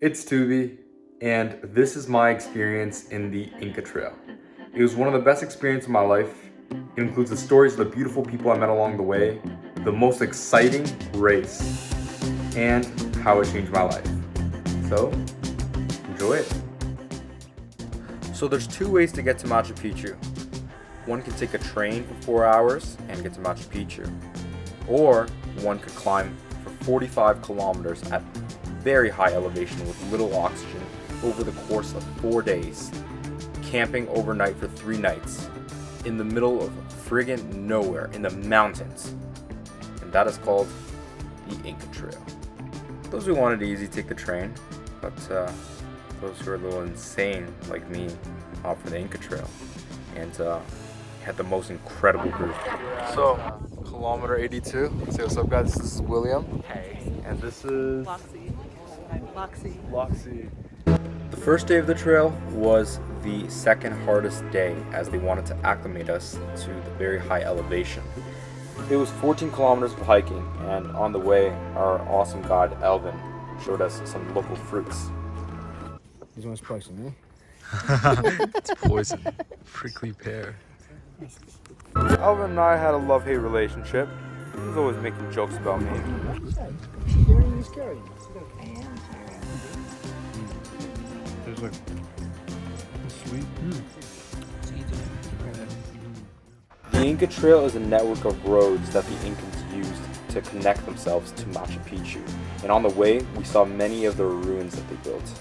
It's Tubyy, and this is my experience in the Inca Trail. It was one of the best experiences of my life. It includes the stories of the beautiful people I met along the way, the most exciting race, and how it changed my life. So, enjoy it. So there's two ways to get to Machu Picchu. One can take a train for 4 hours and get to Machu Picchu, or one could climb for 45 kilometers at very high elevation with little oxygen over the course of 4 days, camping overnight for 3 nights in the middle of friggin' nowhere in the mountains. And that is called the Inca Trail. Those who wanted it easy take the train, but those who are a little insane like me opt for the Inca Trail and had the most incredible group. So, kilometer 82. Say what's up, guys. This is William. Hey. And this is Loxy. The first day of the trail was the second hardest day as they wanted to acclimate us to the very high elevation. It was 14 kilometers of hiking, and on the way, our awesome guide Alvin showed us some local fruits. This one's poison, It's poison. Prickly pear. Alvin and I had a love-hate relationship. He was always making jokes about me. There's like sweet. The Inca Trail is a network of roads that the Incans used to connect themselves to Machu Picchu. And on the way, we saw many of the ruins that they built.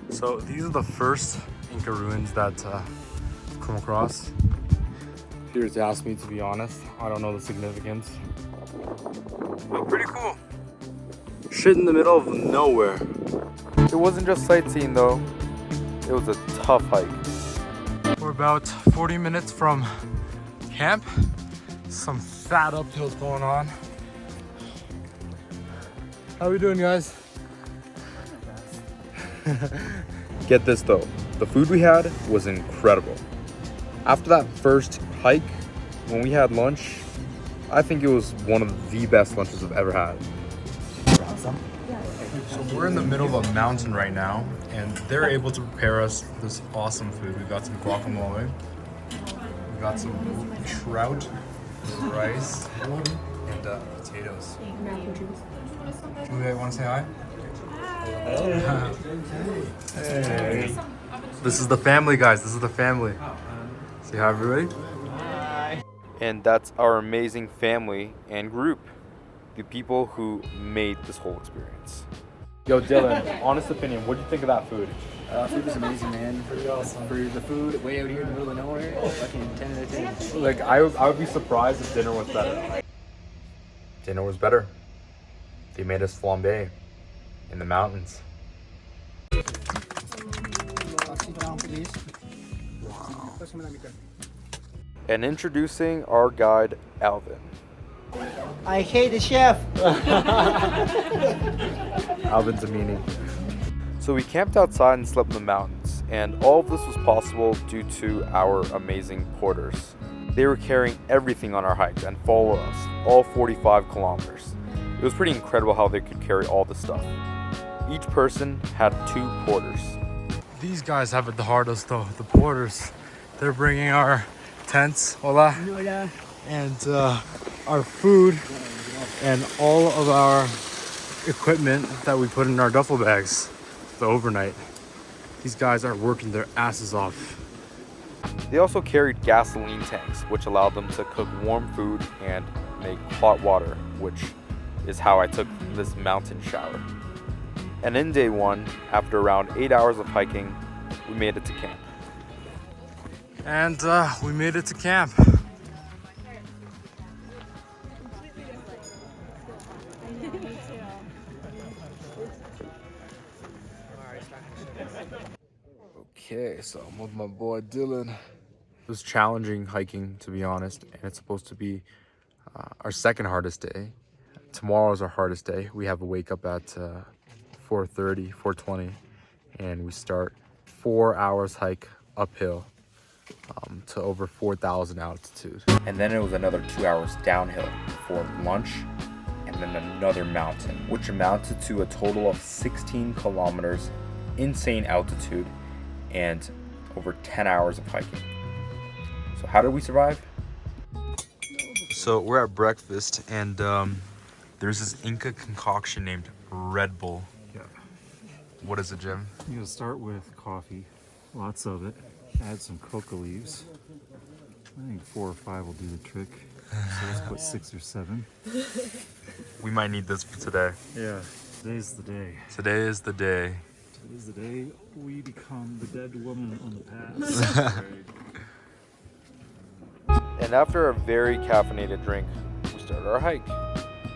So these are the first Inca ruins that come across. If you ask me, to be honest, I don't know the significance. But pretty cool. Shit in the middle of nowhere. It wasn't just sightseeing though. It was a tough hike. We're about 40 minutes from camp. Some fat uphills going on. How we doing, guys? Get this though, the food we had was incredible. After that first hike, when we had lunch, I think it was one of the best lunches I've ever had. So we're in the middle of a mountain right now, and they're able to prepare us this awesome food. We've got some guacamole, we've got some trout, rice, and potatoes. Julia, want to say hi? Hey. This is the family, guys. This is the family. Say hi, everybody. And that's our amazing family and group, the people who made this whole experience. Yo, Dylan, honest opinion, what do you think of that food? Food was amazing, man. Pretty awesome. For the food way out here in the middle of nowhere, fucking 10 out of 10. Like, I would be surprised if dinner was better. Dinner was better. They made us flambe in the mountains. And introducing our guide, Alvin. I hate the chef. Alvin's a meanie. So we camped outside and slept in the mountains, and all of this was possible due to our amazing porters. They were carrying everything on our hike and followed us all 45 kilometers. It was pretty incredible how they could carry all the stuff. Each person had 2 porters. These guys have it the hardest, though. The porters. They're bringing our tents, hola, and our food, and all of our equipment that we put in our duffel bags the overnight. These guys are working their asses off. They also carried gasoline tanks, which allowed them to cook warm food and make hot water, which is how I took this mountain shower. And in day 1, after around 8 hours of hiking, we made it to camp. And we made it to camp. Okay, so I'm with my boy Dylan. It was challenging hiking, to be honest, and it's supposed to be our second hardest day. Tomorrow is our hardest day. We have a wake up at 4:30, 4:20, and we start 4 hours hike uphill to over 4,000 altitude. And then it was another 2 hours downhill for lunch and and then another mountain, which amounted to a total of 16 kilometers, insane altitude, and over 10 hours of hiking. So how did we survive? So we're at breakfast, and there's this Inca concoction named Red Bull. Yeah. What is it, Jim? You'll start with coffee, lots of it. Add some coca leaves. I think 4 or 5 will do the trick. So let's put 6 or 7. We might need this for today. Yeah, today's the day. Today is the day. Today's the day we become the dead woman on the path. And after a very caffeinated drink, we started our hike.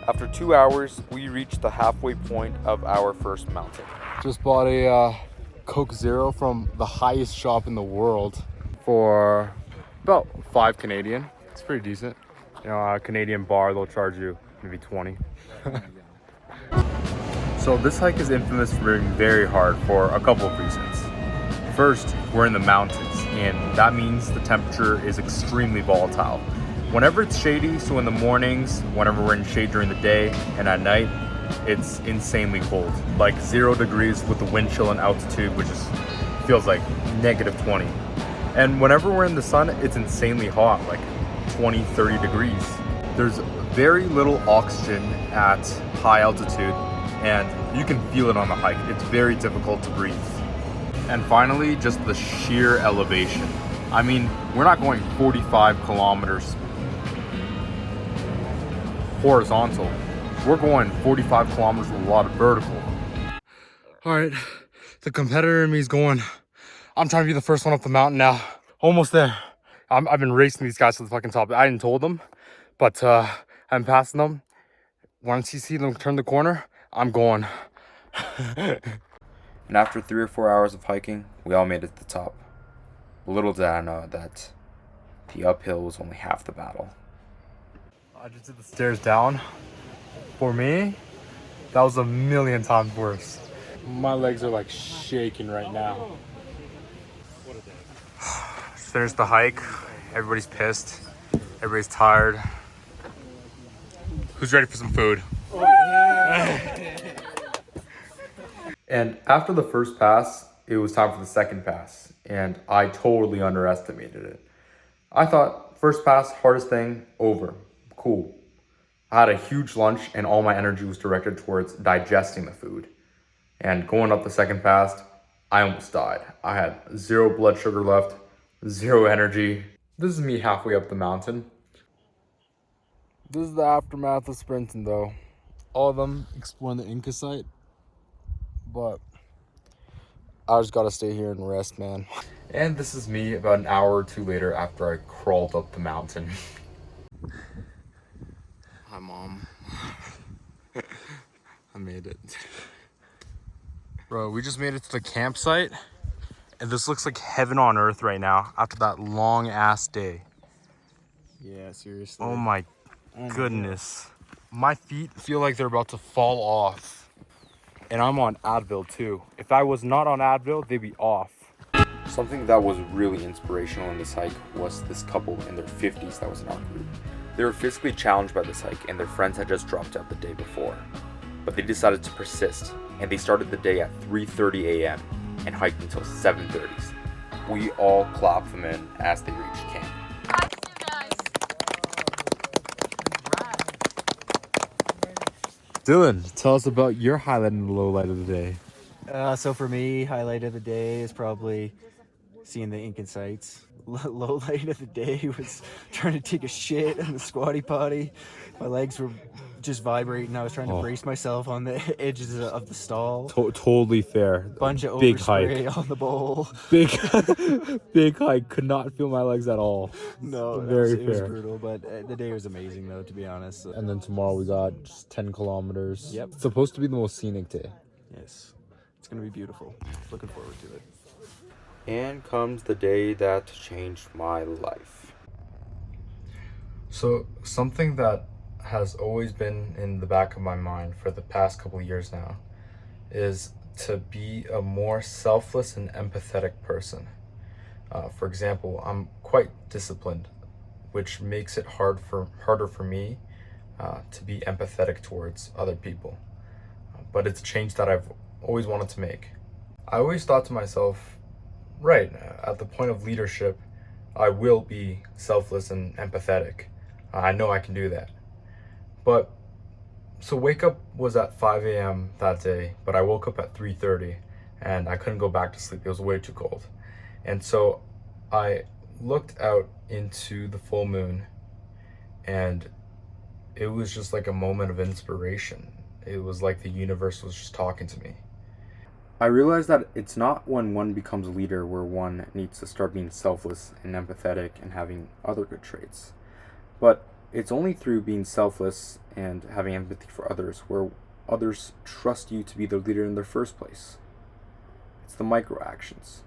After 2 hours, we reached the halfway point of our first mountain. Just bought a Coke Zero from the highest shop in the world for about 5 Canadian. It's pretty decent. You know, a Canadian bar, they'll charge you maybe 20. So this hike is infamous for being very hard for a couple of reasons. First, we're in the mountains, and that means the temperature is extremely volatile. Whenever it's shady, so in the mornings, whenever we're in shade during the day, and at night, it's insanely cold. Like 0 degrees with the wind chill and altitude, which is feels like -20. And whenever we're in the sun, it's insanely hot, like 20, 30 degrees. There's very little oxygen at high altitude, and you can feel it on the hike. It's very difficult to breathe. And finally, just the sheer elevation. I mean, we're not going 45 kilometers horizontal. We're going 45 kilometers with a lot of vertical. All right, the competitor in me is going. I'm trying to be the first one up the mountain now. Almost there. I've been racing these guys to the fucking top. I hadn't told them, but I'm passing them. Once you see them turn the corner, I'm going. And after 3 or 4 hours of hiking, we all made it to the top. Little did I know that the uphill was only half the battle. I just did the stairs down. For me, that was a million times worse. My legs are like shaking right now. Just finished the hike. Everybody's pissed. Everybody's tired. Who's ready for some food? And after the first pass, it was time for the second pass, and I totally underestimated it. I thought, first pass, hardest thing, over. Cool. I had a huge lunch, and all my energy was directed towards digesting the food. And going up the second pass, I almost died. I had 0 blood sugar left, 0 energy. This is me halfway up the mountain. This is the aftermath of sprinting, though. All of them exploring the Inca site, but I just gotta stay here and rest, man. And this is me about an hour or 2 later after I crawled up the mountain. Hi, Mom. I made it. Bro, we just made it to the campsite, and this looks like heaven on earth right now after that long ass day. Yeah, seriously. Oh my goodness. My feet feel like they're about to fall off. And I'm on Advil too. If I was not on Advil, they'd be off. Something that was really inspirational in this hike was this couple in their 50s that was in our group. They were physically challenged by this hike, and their friends had just dropped out the day before. But they decided to persist, and they started the day at 3:30 a.m. and hiked until 7:30. We all clapped them in as they reached camp. Dylan, tell us about your highlight and low light of the day. So for me, highlight of the day is probably seeing the Incan sites. Low light of the day was trying to take a shit in the squatty potty. My legs were just vibrating. I was trying to brace myself on the edges of the stall. Totally fair. Bunch of big overspray hike. on the bowl. Big hike. Could not feel my legs at all. No, Very it was fair. brutal, but the day was amazing though, to be honest. And then tomorrow we got just 10 kilometers. Yep. It's supposed to be the most scenic day. Yes, it's gonna be beautiful. Looking forward to it. And comes the day that changed my life. So something that has always been in the back of my mind for the past couple of years now is to be a more selfless and empathetic person. For example, I'm quite disciplined, which makes it harder for me to be empathetic towards other people. But it's a change that I've always wanted to make. I always thought to myself, right, at the point of leadership, I will be selfless and empathetic. I know I can do that. But, so wake up was at 5 a.m. that day, but I woke up at 3:30 and I couldn't go back to sleep. It was way too cold. And so I looked out into the full moon, and it was just like a moment of inspiration. It was like the universe was just talking to me. I realized that it's not when one becomes a leader where one needs to start being selfless and empathetic and having other good traits. But it's only through being selfless and having empathy for others where others trust you to be their leader in the first place. It's the micro actions.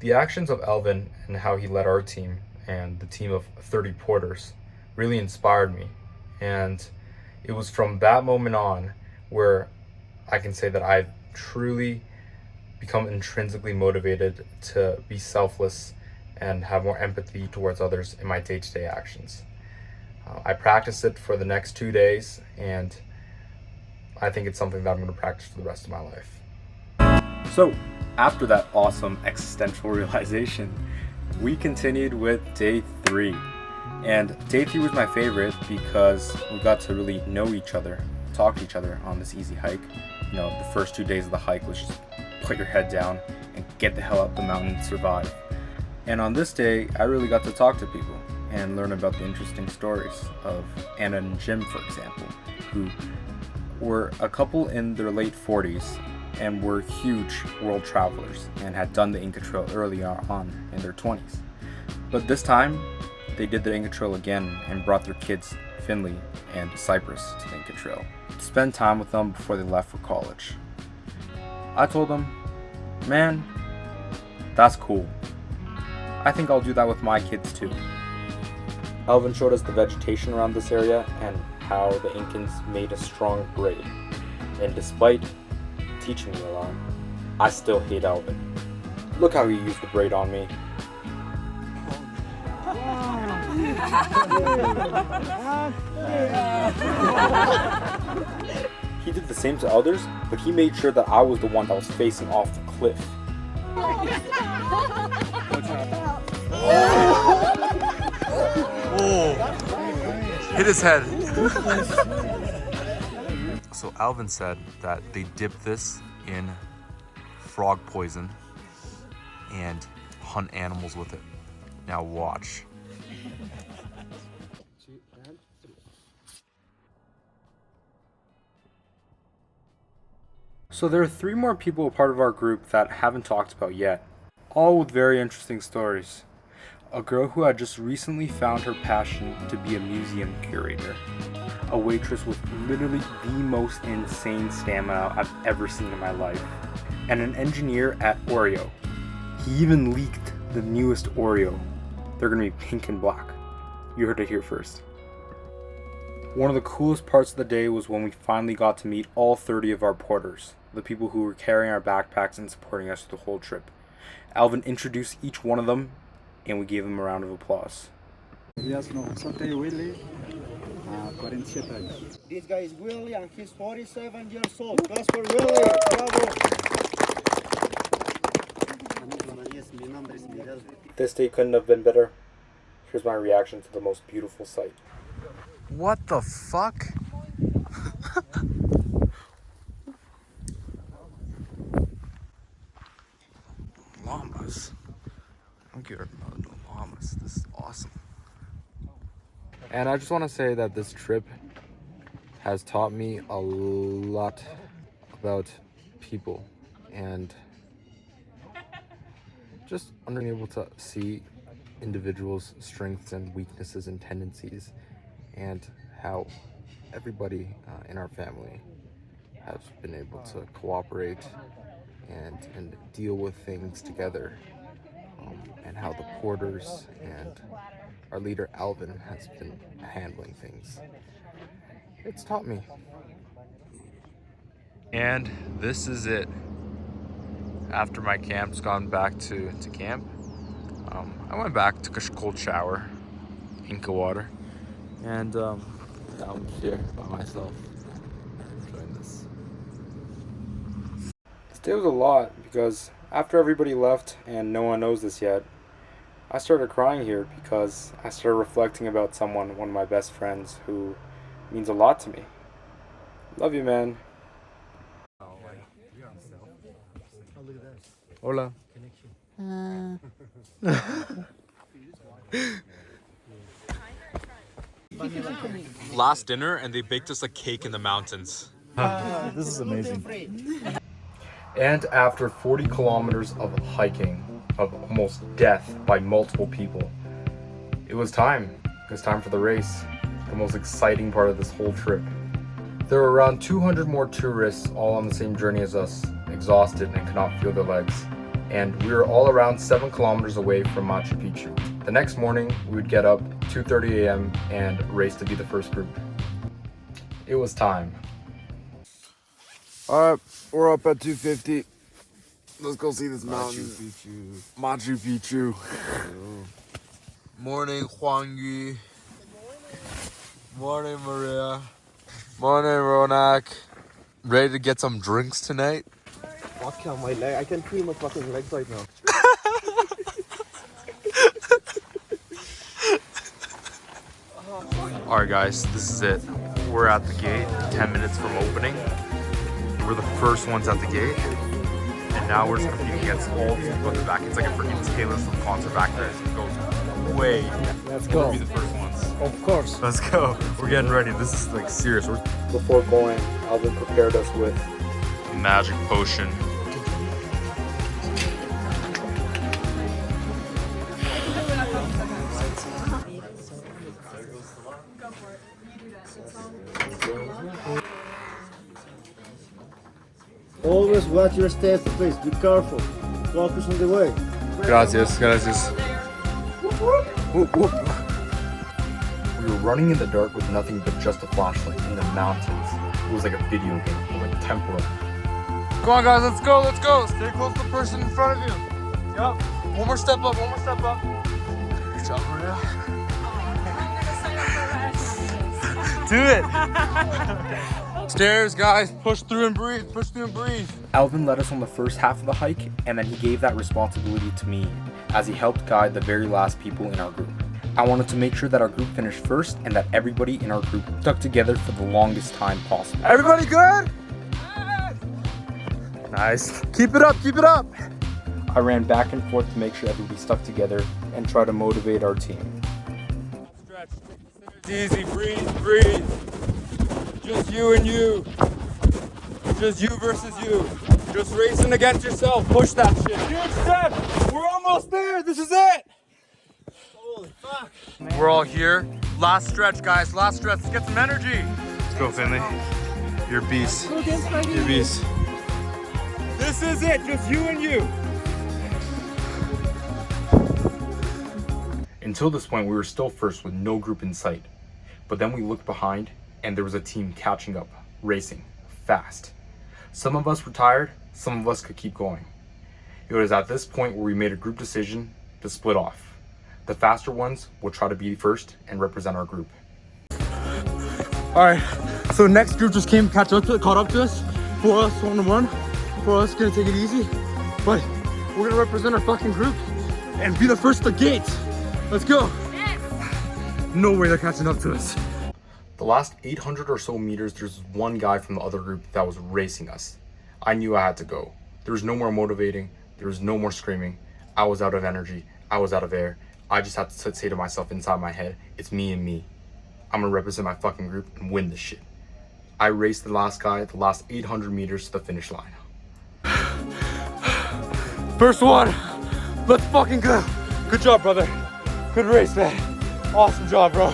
The actions of Alvin and how he led our team and the team of 30 porters really inspired me. And it was from that moment on where I can say that I've truly become intrinsically motivated to be selfless and have more empathy towards others in my day-to-day actions. I practiced it for the next 2 days, and I think it's something that I'm going to practice for the rest of my life. So, after that awesome existential realization, we continued with day 3. And day 3 was my favorite because we got to really know each other, talk to each other on this easy hike. You know, the first 2 days of the hike was just put your head down and get the hell up the mountain and survive. And on this day, I really got to talk to people and learn about the interesting stories of Anna and Jim, for example, who were a couple in their late 40s and were huge world travelers and had done the Inca Trail earlier on in their 20s. But this time, they did the Inca Trail again and brought their kids, Finley and Cypress, to the Inca Trail to spend time with them before they left for college. I told them, man, that's cool. I think I'll do that with my kids too. Alvin showed us the vegetation around this area and how the Incans made a strong braid. And despite teaching me a lot, I still hate Alvin. Look how he used the braid on me. He did the same to others, but he made sure that I was the one that was facing off the cliff. Oh, hit his head. So Alvin said that they dip this in frog poison and hunt animals with it. Now watch. So there are 3 more people a part of our group that haven't talked about yet, all with very interesting stories. A girl who had just recently found her passion to be a museum curator. A waitress with literally the most insane stamina I've ever seen in my life. And an engineer at Oreo. He even leaked the newest Oreo. They're gonna be pink and black. You heard it here first. One of the coolest parts of the day was when we finally got to meet all 30 of our porters, the people who were carrying our backpacks and supporting us through the whole trip. Alvin introduced each one of them, and we gave them a round of applause. Yes, no. Sorteio Willie, 47 anos. This guy is Willie and he's 47 years old. Class for Willie. Bravo. This day couldn't have been better. Here's my reaction to the most beautiful sight. What the fuck? Llamas. I'm getting no llamas. This is awesome. And I just want to say that this trip has taught me a lot about people and just being able to see individuals' strengths and weaknesses and tendencies, and how everybody in our family has been able to cooperate and deal with things together, and how the porters and our leader Alvin has been handling things. It's taught me. And this is it. After my camp's gone back to camp, I went back, took a cold shower, Inca water, And now I'm here by myself, enjoying this. This day was a lot because after everybody left, and no one knows this yet, I started crying here because I started reflecting about someone, one of my best friends, who means a lot to me. Love you, man. Hola. Last dinner, and they baked us a cake in the mountains. This is amazing. And after 40 kilometers of hiking, of almost death by multiple people, it was time. It was time for the race, the most exciting part of this whole trip. There were around 200 more tourists all on the same journey as us, exhausted and could not feel their legs. And we were all around 7 kilometers away from Machu Picchu. The next morning, we would get up 2:30 a.m. and race to be the first group. It was time. Alright, we're up at 250. Let's go see this mountain. Machu Picchu. Morning, Huangyu. Morning, Maria. Morning, Ronak. Ready to get some drinks tonight? Fuck on my leg. I can feel my fucking legs right now. Alright guys, this is it. We're at the gate, 10 minutes from opening. We're the first ones at the gate. And now we're just competing against all these people at the back. It's like a freaking Taylor Swift concert back there. It goes way. Let's We'll go. be the first ones. Of course. Let's go. We're getting ready. This is like serious. Before going, Alvin prepared us with magic potion. Always watch your steps, please. Be careful. Focus on the way. Gracias, gracias. Whoop, whoop. We were running in the dark with nothing but just a flashlight in the mountains. It was like a video game, like temporal. Come on, guys, let's go, let's go. Stay close to the person in front of you. Yup. One more step up, one more step up. Good job, Maria. Do it. Stairs, guys. Push through and breathe. Push through and breathe. Alvin led us on the first half of the hike, and then he gave that responsibility to me as he helped guide the very last people in our group. I wanted to make sure that our group finished first and that everybody in our group stuck together for the longest time possible. Everybody good? Nice. Keep it up, keep it up. I ran back and forth to make sure everybody stuck together and try to motivate our team. Stretch. Easy, breathe, breathe. Just you and you. Just you versus you. Just racing against yourself. Push that shit. Huge step. We're almost there. This is it. Holy fuck. We're all here. Last stretch, guys. Last stretch. Let's get some energy. Let's go, Finley. You're a beast. You're a beast. This is it. Just you and you. Until this point, we were still first with no group in sight. But then we looked behind, and there was a team catching up, racing, fast. Some of us were tired, some of us could keep going. It was at this point where we made a group decision to split off. The faster ones will try to be first and represent our group. All right. So next group just caught up to us. For us, 1-1. For us, gonna take it easy. But we're gonna represent our fucking group and be the first to the gate. Let's go. Yes. No way they're catching up to us. The last 800 or so meters, there's one guy from the other group that was racing us. I knew I had to go. There was no more motivating. There was no more screaming. I was out of energy. I was out of air. I just had to say to myself inside my head, it's me and me. I'm gonna represent my fucking group and win this shit. I raced the last guy, the last 800 meters to the finish line. First one. Let's fucking go. Good job, brother. Good race, man. Awesome job, bro.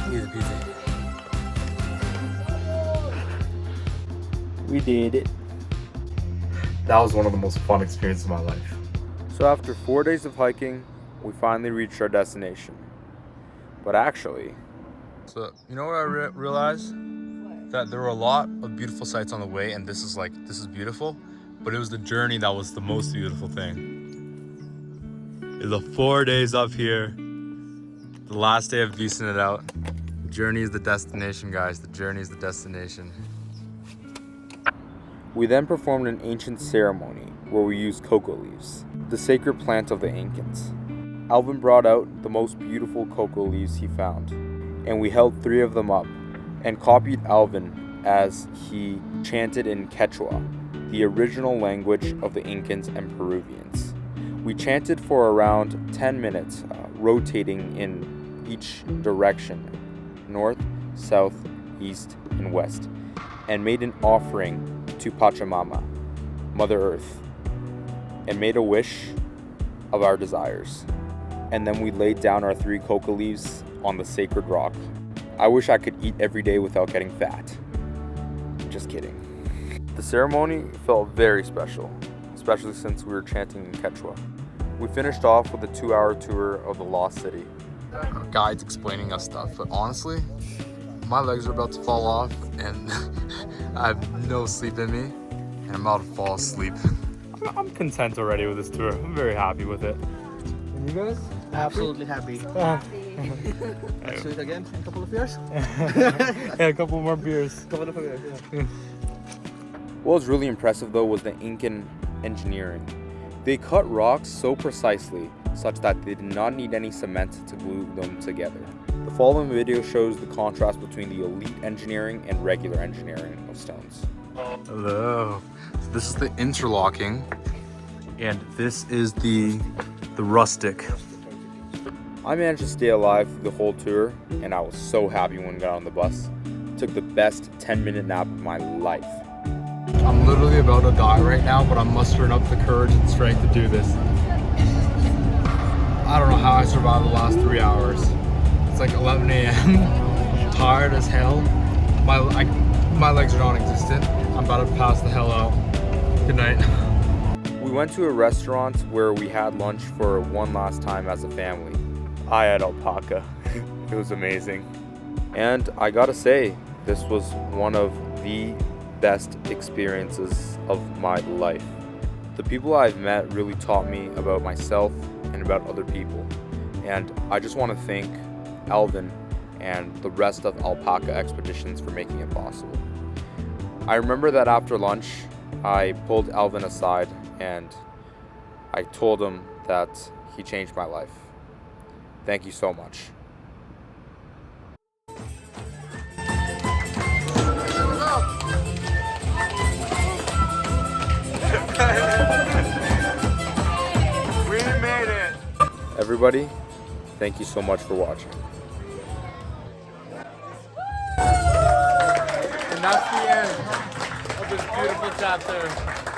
Easy peasy. We did it. That was one of the most fun experiences of my life. So after 4 days of hiking, we finally reached our destination. But actually... So, you know what I realized? That there were a lot of beautiful sights on the way, and this is beautiful. but it was the journey that was the most beautiful thing. It's the 4 days up here. The last day of beasting it out. The journey is the destination, guys. The journey is the destination. We then performed an ancient ceremony where we used cocoa leaves, the sacred plant of the Incans. Alvin brought out the most beautiful cocoa leaves he found, and we held 3 of them up and copied Alvin as he chanted in Quechua, the original language of the Incans and Peruvians. We chanted for around 10 minutes, rotating in each direction, north, south, east, and west, and made an offering to Pachamama, Mother Earth, and made a wish of our desires. And then we laid down our 3 cocoa leaves on the sacred rock. I wish I could eat every day without getting fat. Just kidding. The ceremony felt very special, especially since we were chanting in Quechua. We finished off with a 2-hour tour of the lost city. Our guide's explaining us stuff, but honestly, my legs are about to fall off and I have no sleep in me and I'm about to fall asleep. I'm content already with this tour. I'm very happy with it. And you guys? Absolutely happy. Let's do it again in a couple of years. Yeah, a couple more beers. Couple of years, yeah. What was really impressive though was the Incan engineering. They cut rocks so precisely such that they did not need any cement to glue them together. The following video shows the contrast between the elite engineering and regular engineering of stones. Hello. So this is the interlocking, and this is the rustic. I managed to stay alive through the whole tour, and I was so happy when we got on the bus. Took the best 10-minute nap of my life. I'm literally about to die right now, but I'm mustering up the courage and strength to do this. I don't know how I survived the last 3 hours. It's like 11 a.m. I'm tired as hell. My legs are non-existent. I'm about to pass the hell out. Good night. We went to a restaurant where we had lunch for one last time as a family. I had alpaca. It was amazing. And I gotta say, this was one of the best experiences of my life. The people I've met really taught me about myself and about other people. And I just want to thank Alvin and the rest of Alpaca Expeditions for making it possible. I remember that after lunch, I pulled Alvin aside and I told him that he changed my life. Thank you so much. We made it! Everybody, thank you so much for watching. And that's the end of this beautiful chapter.